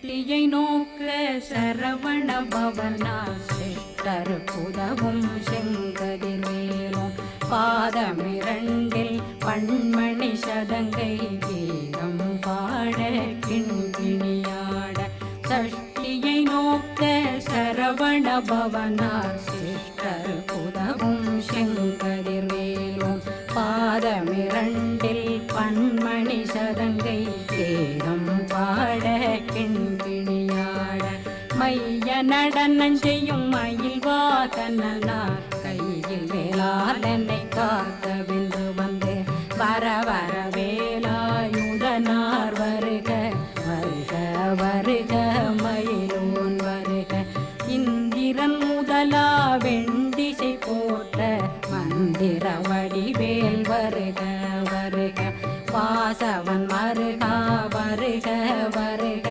சஷ்டியை நோக்க சரவண பவனார் சிஷ்டர் புதவும் செங்கதிர்வேலும் பாதமிரண்டில் பண்மணி சதங்கை கீதம் பாட கிண்கிணியாட சஷ்டியை நோக்க சரவண பவனார் சிஷ்டர் புதவும் செங்கதிர்வேலும் பாதமிரண்டில் பண்மணி சதங்கை கீதம் பாட கிண்கிணியாட மைய நடனம் செய்யும் மயில் வாதனார் கையில் வேளாளனை காக்கவென்று வந்து வர வர வேலாயுதனார் வருக வருக வருக